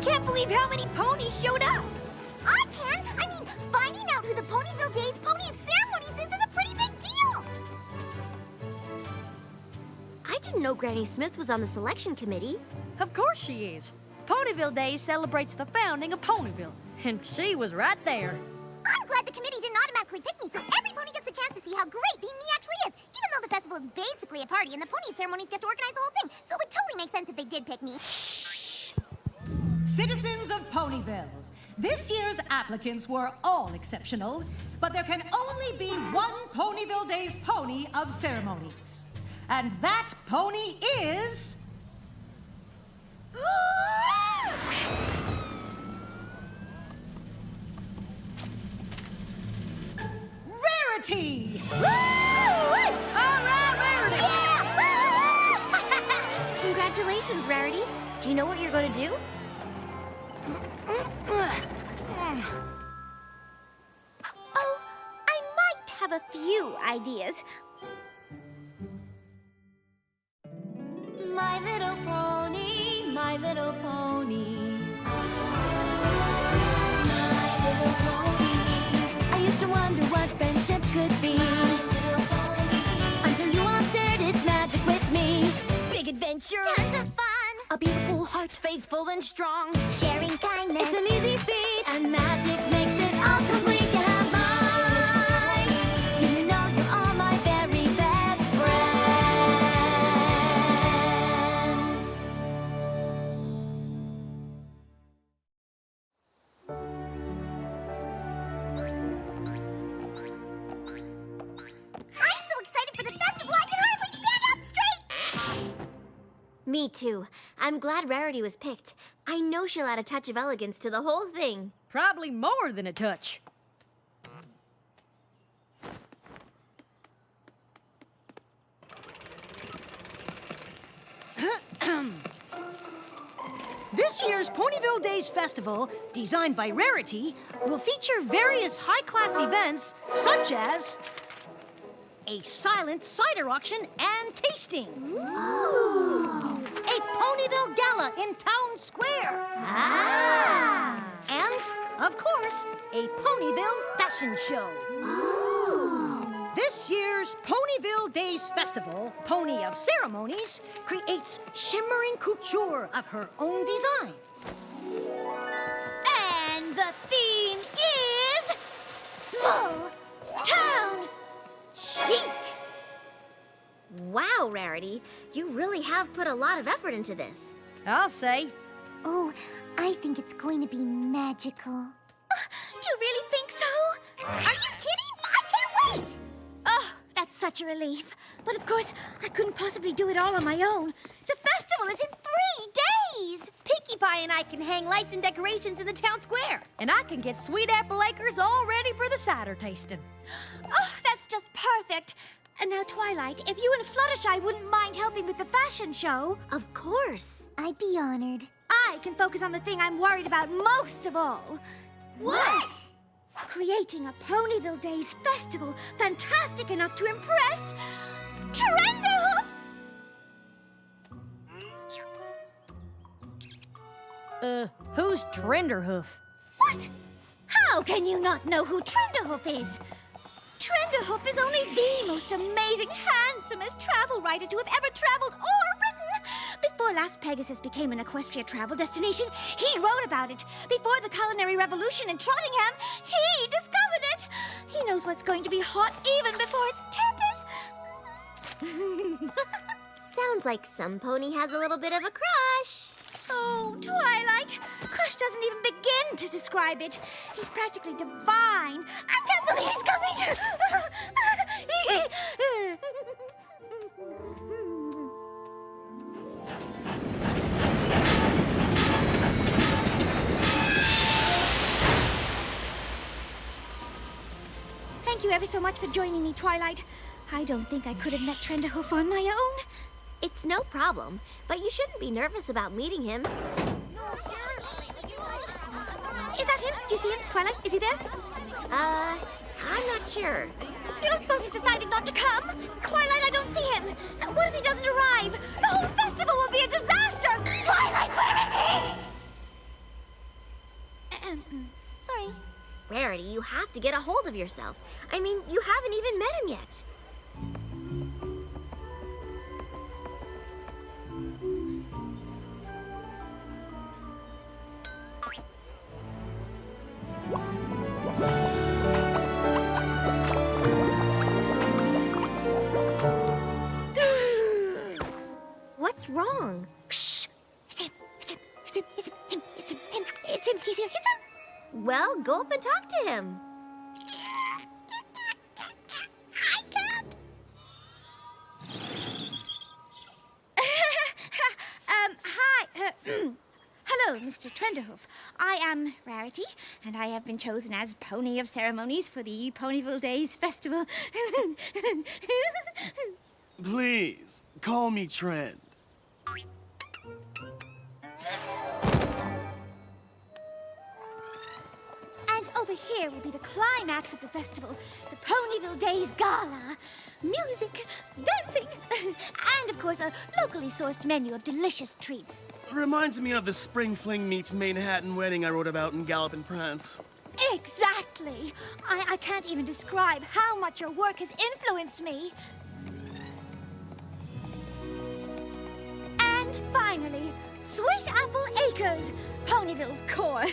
can't believe how many ponies showed up. I can! I mean, finding out who the Ponyville Days Pony of Ceremonies is a pretty big deal! I didn't know Granny Smith was on the selection committee. Of course she is. Ponyville Day celebrates the founding of Ponyville, and she was right there. I'm glad the committee didn't automatically pick me, so every pony gets a chance to see how great being me actually is, even though the festival is basically a party and the Pony of Ceremonies gets to organize the whole thing, so it would totally make sense if they did pick me. Citizens of Ponyville, this year's applicants were all exceptional, but there can only be one Ponyville Days Pony of Ceremonies. And that pony is... Rarity! All right, Rarity! Yeah! Congratulations, Rarity. Do you know what you're going to do? Oh, I might have a few ideas. My little pony, my little pony. My little pony. I used to wonder what friendship could be. Until you all shared its magic with me. Big adventure. Tons of fun. A beautiful heart, faithful and strong. Sharing kindness. It's an easy feat, and magic makes it all complete. You have mine. Do you know you're all my very best friends? I'm so excited for the festival I can hardly stand up straight! Me too. I'm glad Rarity was picked. I know she'll add a touch of elegance to the whole thing. Probably more than a touch. This year's Ponyville Days Festival, designed by Rarity, will feature various high-class events such as a silent cider auction and tasting, a Ponyville Gala in Town Square, and, of course, a Ponyville Fashion Show. This year's Ponyville Days Festival, Pony of Ceremonies, creates shimmering couture of her own design. And the theme is... Small Town Chic! Wow, Rarity. You really have put a lot of effort into this. I'll say. Oh, I think it's going to be magical. Do you really think so? Are you kidding? I can't wait! Oh, that's such a relief. But of course, I couldn't possibly do it all on my own. The festival is in 3 days! Pinkie Pie and I can hang lights and decorations in the town square. And I can get Sweet Apple Acres all ready for the cider tasting. Oh, that's just perfect. And now, Twilight, if you and Fluttershy wouldn't mind helping with the fashion show... Of course. I'd be honored. I can focus on the thing I'm worried about most of all. What? Creating a Ponyville Days festival fantastic enough to impress... Trenderhoof! Who's Trenderhoof? What? How can you not know who Trenderhoof is? Trenderhoof is only the most amazing, handsomest travel writer to have ever traveled or written. Before Las Pegasus became an equestria travel destination, he wrote about it. Before the culinary revolution in Trottingham, he discovered it. He knows what's going to be hot even before it's tepid. Sounds like some pony has a little bit of a crush. Oh, Twilight. Crush doesn't even begin to describe it. He's practically divine. I can't believe he's coming. Thank you ever so much for joining me, Twilight. I don't think I could have met Trenderhoof on my own. It's no problem, but you shouldn't be nervous about meeting him. Is that him? Do you see him, Twilight? Is he there? I'm not sure. You don't suppose he's decided not to come? Twilight, I don't see him. What if he doesn't arrive? The whole festival will be a disaster! Twilight, where is he? Rarity, you have to get a hold of yourself. I mean, you haven't even met him yet. What's wrong? Shh! It's him! It's him! It's him! It's him! It's him! It's him! He's here! He's him! Well, go up and talk to him. Hi, Cap! Hi. Hello, Mr. Trenderhoof. I am Rarity, and I have been chosen as Pony of Ceremonies for the Ponyville Days Festival. Please, call me Trend. And over here will be the climax of the festival, the Ponyville Days Gala. Music, dancing, and of course a locally sourced menu of delicious treats. Reminds me of the Spring Fling meets Manhattan wedding I wrote about in Gallop and Prance. Exactly! I can't even describe how much your work has influenced me. And finally, Sweet Apple Acres, Ponyville's core,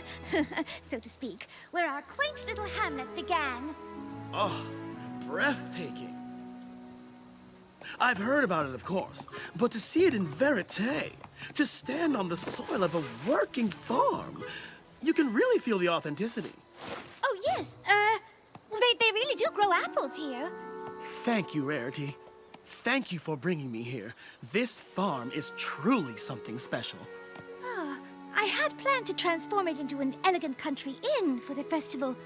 so to speak, where our quaint little hamlet began. Oh, breathtaking. I've heard about it, of course, but to see it in verite, to stand on the soil of a working farm, you can really feel the authenticity. Oh, yes, they really do grow apples here. Thank you, Rarity. Thank you for bringing me here. This farm is truly something special. I had planned to transform it into an elegant country inn for the festival,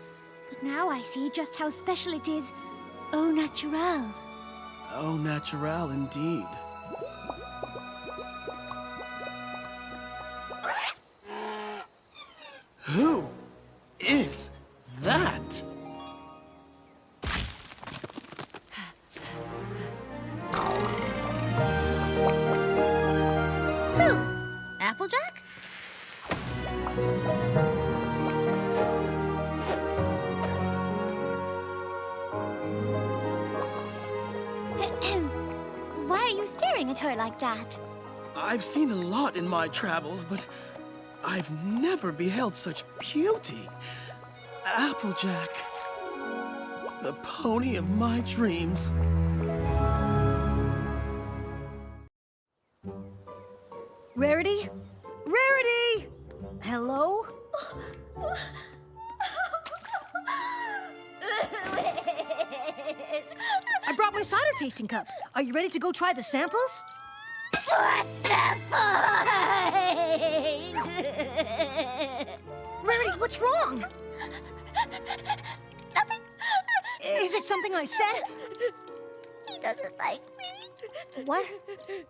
but now I see just how special it is. Au naturel. Au naturel, indeed. Who is that? Who? Applejack? Why are you staring at her like that? I've seen a lot in my travels, but I've never beheld such beauty. Applejack, the pony of my dreams. Rarity? Rarity! Hello? I brought my cider tasting cup. Are you ready to go try the samples? What's the point? Rarity, what's wrong? Nothing. Is it something I said? He doesn't like me. What? He doesn't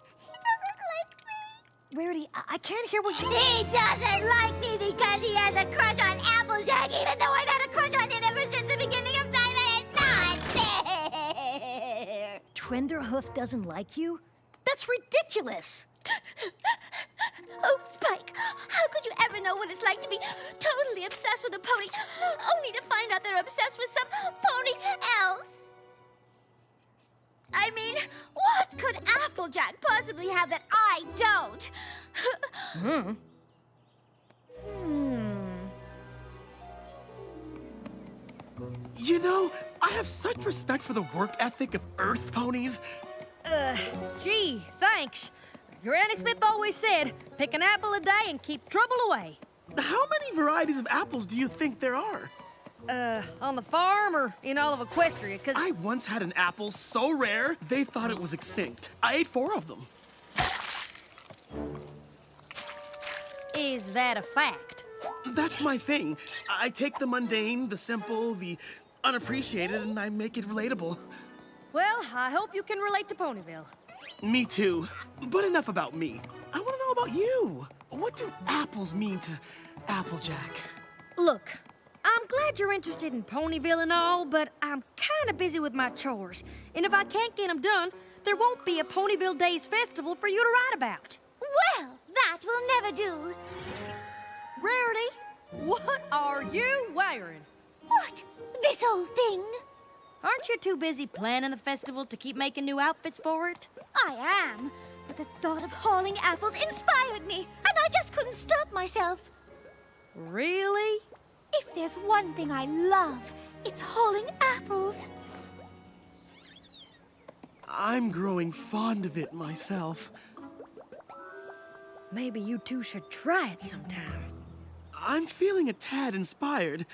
like me. Rarity, I can't hear what you... He doesn't like me because he has a crush on Applejack, even though I've had a crush on him ever since the beginning of time, and it's not fair. Trenderhoof doesn't like you? That's ridiculous! Oh, Spike, how could you ever know what it's like to be totally obsessed with a pony, only to find out they're obsessed with some pony else? I mean, what could Applejack possibly have that I don't? You know, I have such respect for the work ethic of Earth ponies. Gee, thanks. Granny Smith always said, pick an apple a day and keep trouble away. How many varieties of apples do you think there are? On the farm or in all of Equestria, 'cause... I once had an apple so rare, they thought it was extinct. I ate 4 of them. Is that a fact? That's my thing. I take the mundane, the simple, the unappreciated, and I make it relatable. Well, I hope you can relate to Ponyville. Me too. But enough about me. I want to know about you. What do apples mean to Applejack? Look, I'm glad you're interested in Ponyville and all, but I'm kind of busy with my chores. And if I can't get them done, there won't be a Ponyville Days festival for you to write about. Well, that will never do. Rarity, what are you wearing? What? This whole thing? Aren't you too busy planning the festival to keep making new outfits for it? I am. But the thought of hauling apples inspired me, and I just couldn't stop myself. Really? If there's one thing I love, it's hauling apples. I'm growing fond of it myself. Maybe you two should try it sometime. I'm feeling a tad inspired.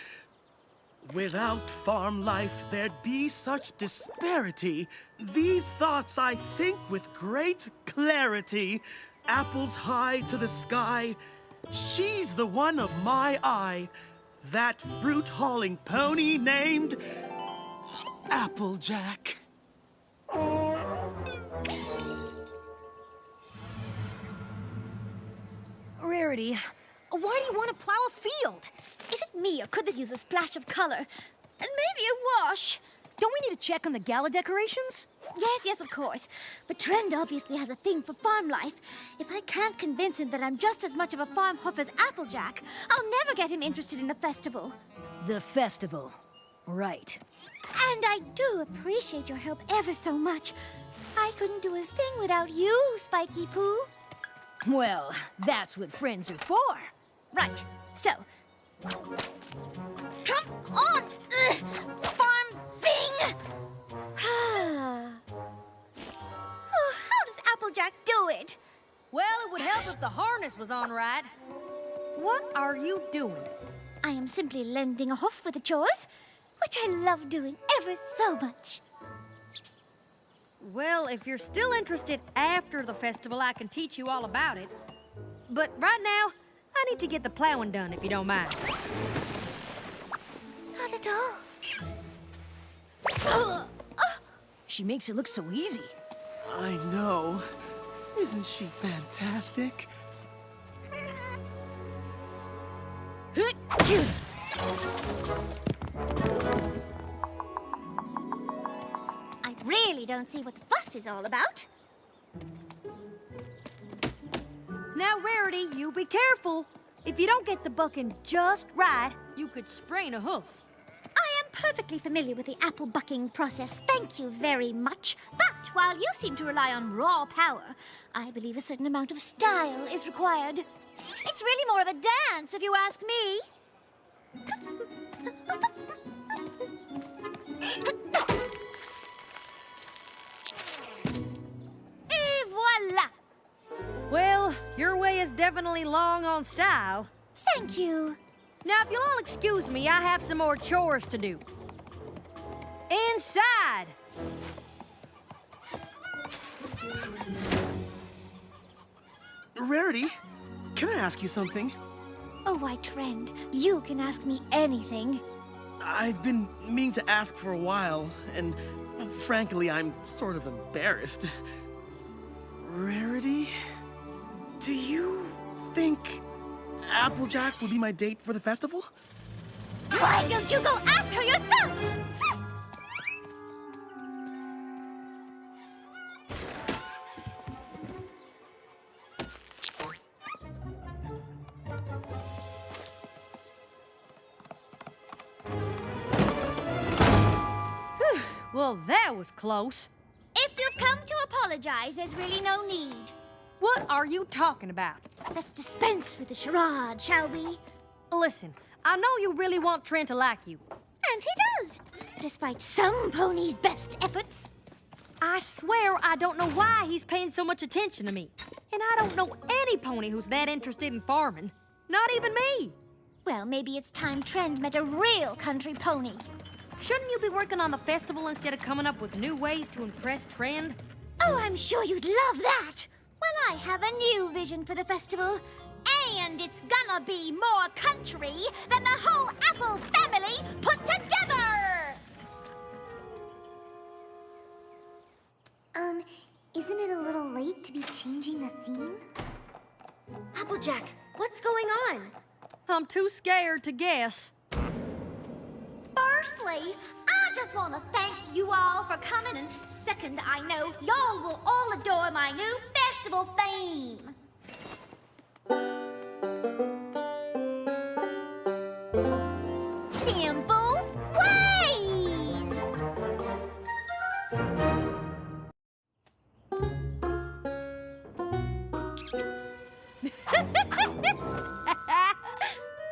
Without farm life, there'd be such disparity. These thoughts I think with great clarity. Apples high to the sky. She's the one of my eye. That fruit-hauling pony named Applejack. Rarity, why do you want to plow a field? Is it me, or could this use a splash of color? And maybe a wash. Don't we need to check on the gala decorations? Yes, of course. But Trend obviously has a thing for farm life. If I can't convince him that I'm just as much of a farm hoof as Applejack, I'll never get him interested in the festival. The festival. Right. And I do appreciate your help ever so much. I couldn't do a thing without you, Spiky Poo. Well, that's what friends are for. Right, so... Come on, farm thing! Oh, how does Applejack do it? Well, it would help if the harness was on right. What are you doing? I am simply lending a hoof for the chores, which I love doing ever so much. Well, if you're still interested after the festival, I can teach you all about it. But right now, I need to get the plowing done, if you don't mind. Not at all. She makes it look so easy. I know. Isn't she fantastic? I really don't see what the fuss is all about. Now, Rarity, you be careful. If you don't get the bucking just right, you could sprain a hoof. I am perfectly familiar with the apple bucking process, thank you very much. But while you seem to rely on raw power, I believe a certain amount of style is required. It's really more of a dance, if you ask me. Et voila! Well, your way is definitely long on style. Thank you. Now, if you'll all excuse me, I have some more chores to do. Inside! Rarity, can I ask you something? Oh, why, Trend, you can ask me anything. I've been meaning to ask for a while, and frankly, I'm sort of embarrassed. Rarity, do you think Applejack would be my date for the festival? Why don't you go ask her yourself? Well, that was close. If you've come to apologize, there's really no need. What are you talking about? Let's dispense with the charade, shall we? Listen, I know you really want Trent to like you. And he does, despite some ponies' best efforts. I swear I don't know why he's paying so much attention to me. And I don't know any pony who's that interested in farming. Not even me. Well, maybe it's time Trend met a real country pony. Shouldn't you be working on the festival instead of coming up with new ways to impress Trend? Oh, I'm sure you'd love that. Well, I have a new vision for the festival. And it's gonna be more country than the whole Apple family put together! Isn't it a little late to be changing the theme? Applejack, what's going on? I'm too scared to guess. Firstly, I just want to thank you all for coming, and second, I know y'all will all adore my new festival theme. Simple,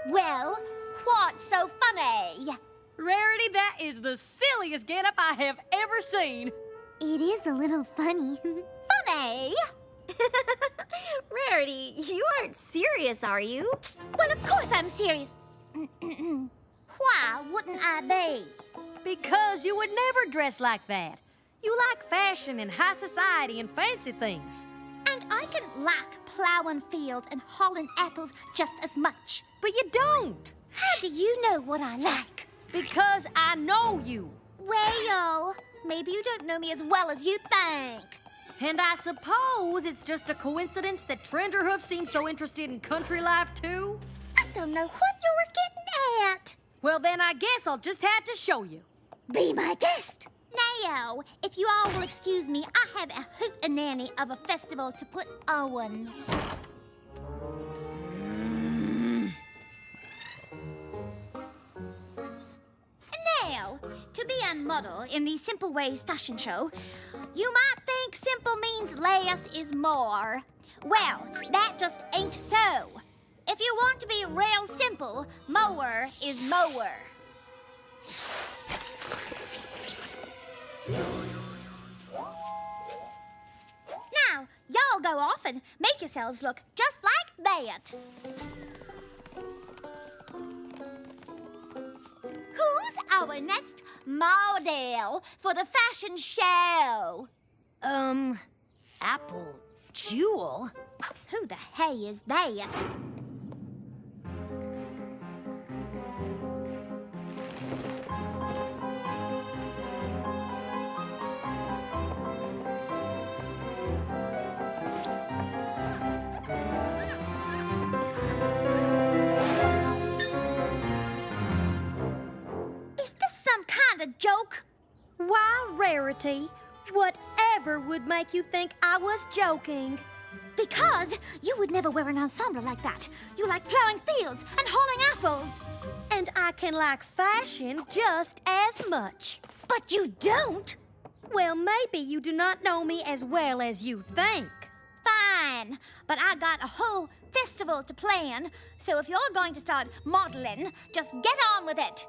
Well, what's so funny? Rarity, that is the silliest getup I have ever seen. It is a little funny. Funny? Rarity, you aren't serious, are you? Well, of course I'm serious. Why wouldn't I be? Because you would never dress like that. You like fashion and high society and fancy things. And I can like plowing fields and hauling apples just as much. But you don't. How do you know what I like? Because I know you. Well, maybe you don't know me as well as you think. And I suppose it's just a coincidence that Trenderhoof seems so interested in country life, too? I don't know what you were getting at. Well, then I guess I'll just have to show you. Be my guest. Now, if you all will excuse me, I have a hootenanny of a festival to put on. Now, to be a model in the Simple Ways fashion show, you might think simple means less is more. Well, that just ain't so. If you want to be real simple, more is more. Now, y'all go off and make yourselves look just like that. Who's our next model for the fashion show? Apple Jewel? Who the hey is that? Is this some kind of joke? Why, Rarity, whatever would make you think I was joking? Because you would never wear an ensemble like that. You like plowing fields and hauling apples. And I can like fashion just as much. But you don't. Well, maybe you do not know me as well as you think. Fine, but I got a whole festival to plan, so if you're going to start modeling, just get on with it.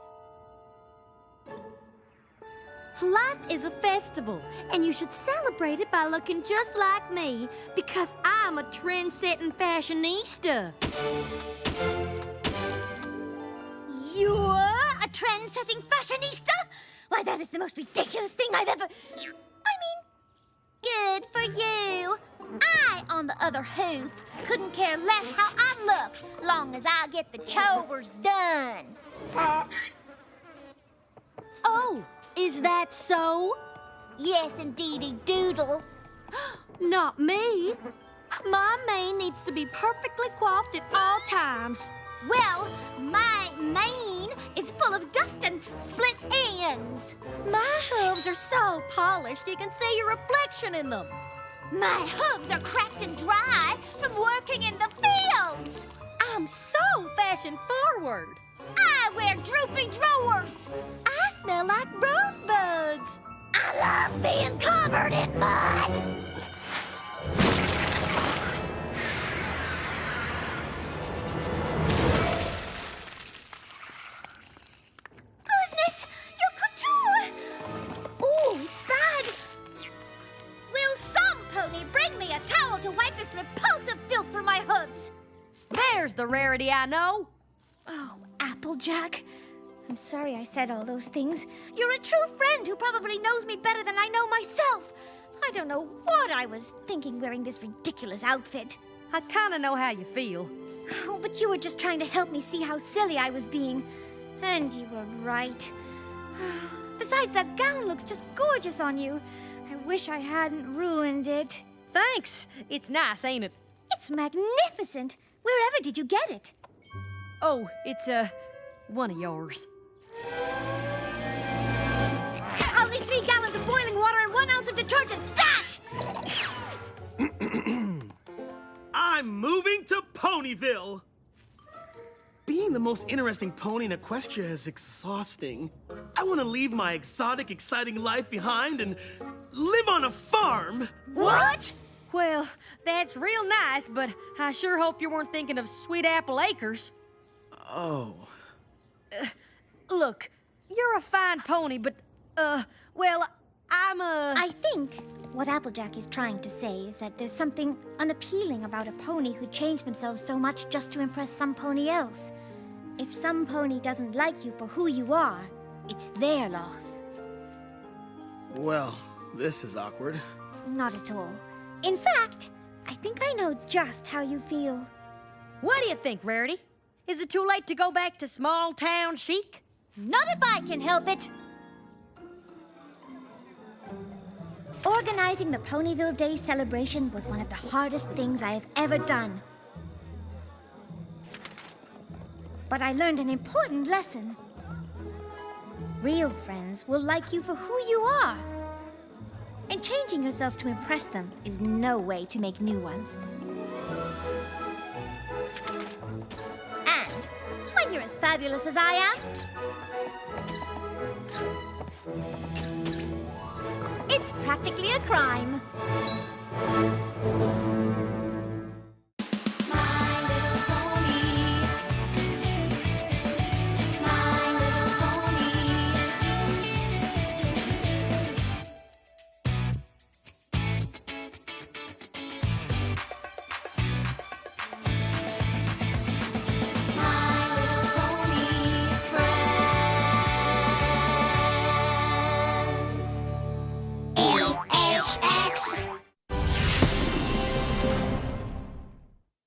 Life is a festival, and you should celebrate it by looking just like me, because I'm a trend-setting fashionista. You're a trend-setting fashionista? Why, that is the most ridiculous thing I've ever... I mean, good for you. I, on the other hoof, couldn't care less how I look, long as I get the chores done. Oh, is that so? Yes, indeedy doodle. Not me. My mane needs to be perfectly coiffed at all times. Well, my mane is full of dust and split ends. My hooves are so polished you can see your reflection in them. My hooves are cracked and dry from working in the fields. I'm so fashion forward. I wear droopy drawers. I smell like rosebuds. I love being covered in mud. Goodness, your couture! Ooh, it's bad. Will some pony bring me a towel to wipe this repulsive filth from my hooves? There's the Rarity I know. Oh, Applejack. I'm sorry I said all those things. You're a true friend who probably knows me better than I know myself. I don't know what I was thinking wearing this ridiculous outfit. I kind of know how you feel. Oh, but you were just trying to help me see how silly I was being. And you were right. Besides, that gown looks just gorgeous on you. I wish I hadn't ruined it. Thanks. It's nice, ain't it? It's magnificent. Wherever did you get it? Oh, it's, one of yours. Only 3 gallons of boiling water and 1 ounce of detergent. Stat! I'm moving to Ponyville! Being the most interesting pony in Equestria is exhausting. I want to leave my exotic, exciting life behind and live on a farm. What? Well, That's real nice, but I sure hope you weren't thinking of Sweet Apple Acres. Oh. Look, you're a fine pony, but, well, I think what Applejack is trying to say is that there's something unappealing about a pony who changed themselves so much just to impress some pony else. If some pony doesn't like you for who you are, it's their loss. Well, this is awkward. Not at all. In fact, I think I know just how you feel. What do you think, Rarity? Is it too late to go back to small town chic? Not if I can help it. Organizing the Ponyville Day celebration was one of the hardest things I have ever done. But I learned an important lesson. Real friends will like you for who you are. And changing yourself to impress them is no way to make new ones. And when you're as fabulous as I am, it's practically a crime.